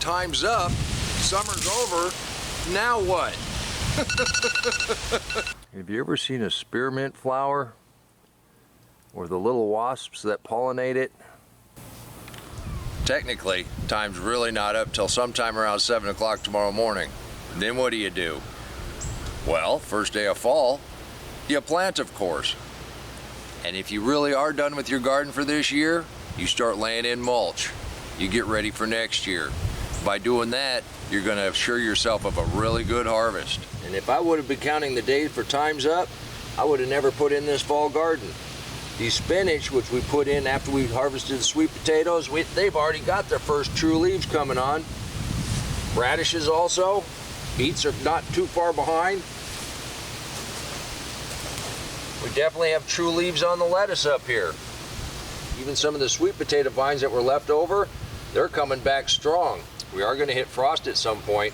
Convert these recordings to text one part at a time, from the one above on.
time's up, summer's over, now what? Have you ever seen a spearmint flower? Or the little wasps that pollinate it? Technically, time's really not up till sometime around 7 o'clock tomorrow morning. Then what do? Well, first day of fall, you plant, of course. And if you really are done with your garden for this year, you start laying in mulch. You get ready for next year. By doing that, you're going to assure yourself of a really good harvest. And if I would have been counting the days for time's up, I would have never put in this fall garden. These spinach, which we put in after we harvested the sweet potatoes, they've already got their first true leaves coming on. Radishes also. Beets are not too far behind. We definitely have true leaves on the lettuce up here. Even some of the sweet potato vines that were left over, they're coming back strong. We are going to hit frost at some point.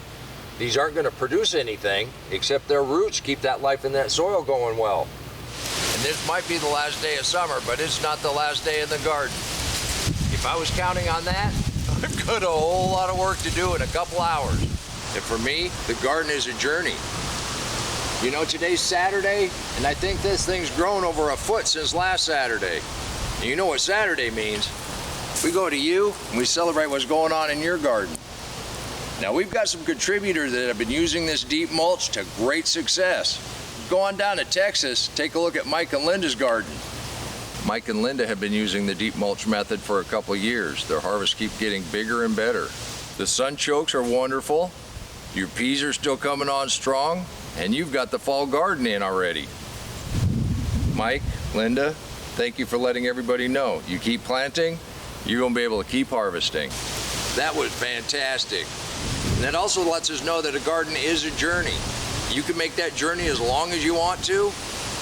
These aren't going to produce anything, except their roots keep that life in that soil going well. And this might be the last day of summer, but it's not the last day in the garden. If I was counting on that, I've got a whole lot of work to do in a couple hours. And for me, the garden is a journey. You know, today's Saturday, and I think this thing's grown over a foot since last Saturday. And you know what Saturday means. We go to you, and we celebrate what's going on in your garden. Now, we've got some contributors that have been using this deep mulch to great success. Go on down to Texas, take a look at Mike and Linda's garden. Mike and Linda have been using the deep mulch method for a couple of years. Their harvests keep getting bigger and better. The sunchokes are wonderful. Your peas are still coming on strong, and you've got the fall garden in already. Mike, Linda, thank you for letting everybody know. You keep planting, you're gonna be able to keep harvesting. That was fantastic. And that also lets us know that a garden is a journey. You can make that journey as long as you want to.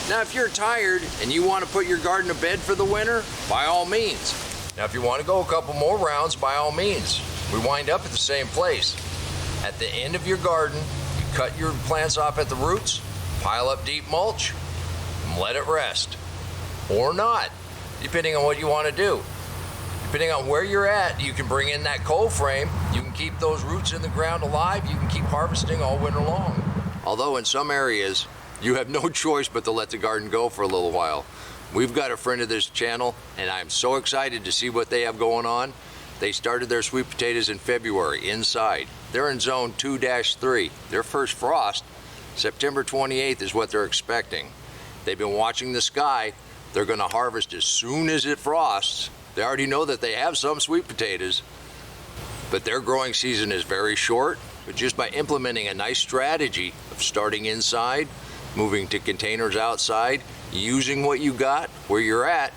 Now, if you're tired and you want to put your garden to bed for the winter, by all means. Now, if you want to go a couple more rounds, by all means. We wind up at the same place. At the end of your garden, you cut your plants off at the roots, pile up deep mulch, and let it rest. Or not, depending on what you want to do. Depending on where you're at, you can bring in that cold frame. You can keep those roots in the ground alive. You can keep harvesting all winter long. Although in some areas, you have no choice but to let the garden go for a little while. We've got a friend of this channel, and I'm so excited to see what they have going on. They started their sweet potatoes in February, inside. They're in zone 2-3. Their first frost, September 28th, is what they're expecting. They've been watching the sky. They're gonna harvest as soon as it frosts. They already know that they have some sweet potatoes, but their growing season is very short. But just by implementing a nice strategy of starting inside, moving to containers outside, using what you got where you're at,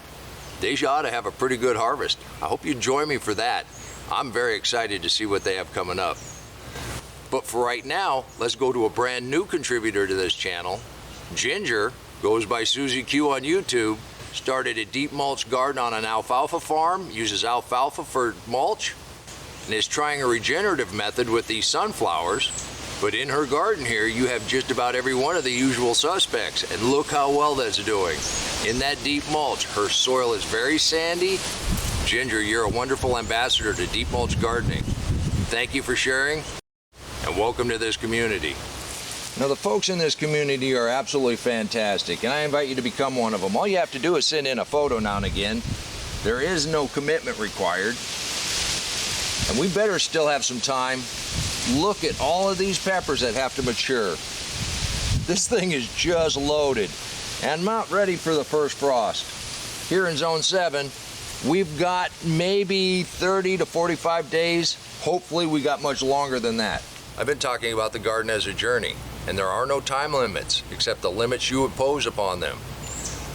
they ought to have a pretty good harvest. I hope you join me for that. I'm very excited to see what they have coming up. But for right now, let's go to a brand new contributor to this channel. Ginger goes by Susie Q on YouTube, started a deep mulch garden on an alfalfa farm, uses alfalfa for mulch, and is trying a regenerative method with these sunflowers. But in her garden here, you have just about every one of the usual suspects, and look how well that's doing. In that deep mulch, her soil is very sandy. Ginger, you're a wonderful ambassador to deep mulch gardening. Thank you for sharing, and welcome to this community. Now, the folks in this community are absolutely fantastic, and I invite you to become one of them. All you have to do is send in a photo now and again. There is no commitment required. And we better still have some time. Look at all of these peppers that have to mature. This thing is just loaded and not ready for the first frost. Here in zone 7, we've got maybe 30 to 45 days. Hopefully we got much longer than that. I've been talking about the garden as a journey, and there are no time limits except the limits you impose upon them.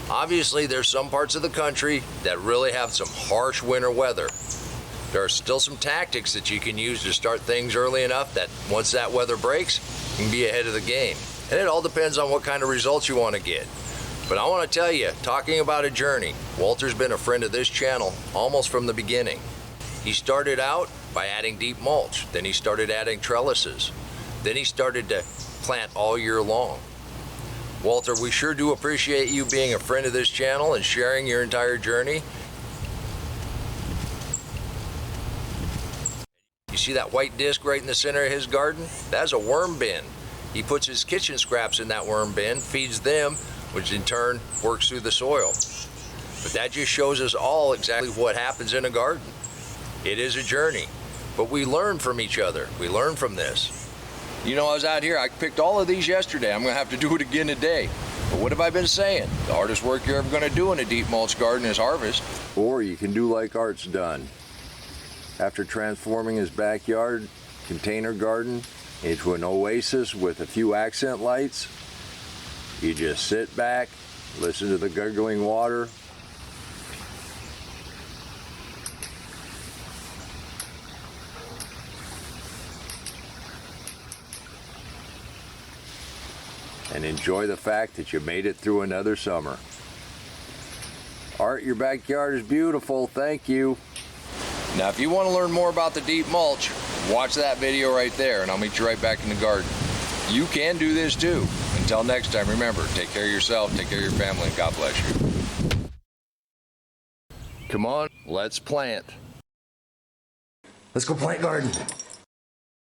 Obviously, there's some parts of the country that really have some harsh winter weather. There are still some tactics that you can use to start things early enough that once that weather breaks, you can be ahead of the game. And it all depends on what kind of results you want to get. But I want to tell you, talking about a journey, Walter's been a friend of this channel almost from the beginning. He started out by adding deep mulch, then he started adding trellises, then he started to plant all year long. Walter, we sure do appreciate you being a friend of this channel and sharing your entire journey. You see that white disc right in the center of his garden? That's a worm bin. He puts his kitchen scraps in that worm bin, feeds them, which in turn works through the soil. But that just shows us all exactly what happens in a garden. It is a journey, but we learn from each other. We learn from this. You know, I was out here, I picked all of these yesterday. I'm gonna have to do it again today. But what have I been saying? The hardest work you're ever gonna do in a deep mulch garden is harvest. Or you can do like Art's done. After transforming his backyard container garden into an oasis with a few accent lights, you just sit back, listen to the gurgling water, and enjoy the fact that you made it through another summer. Art, your backyard is beautiful. Thank you. Now, if you want to learn more about the deep mulch, watch that video right there, and I'll meet you right back in the garden. You can do this too. Until next time, remember, take care of yourself, take care of your family, and God bless you. Come on, let's plant. Let's go plant garden.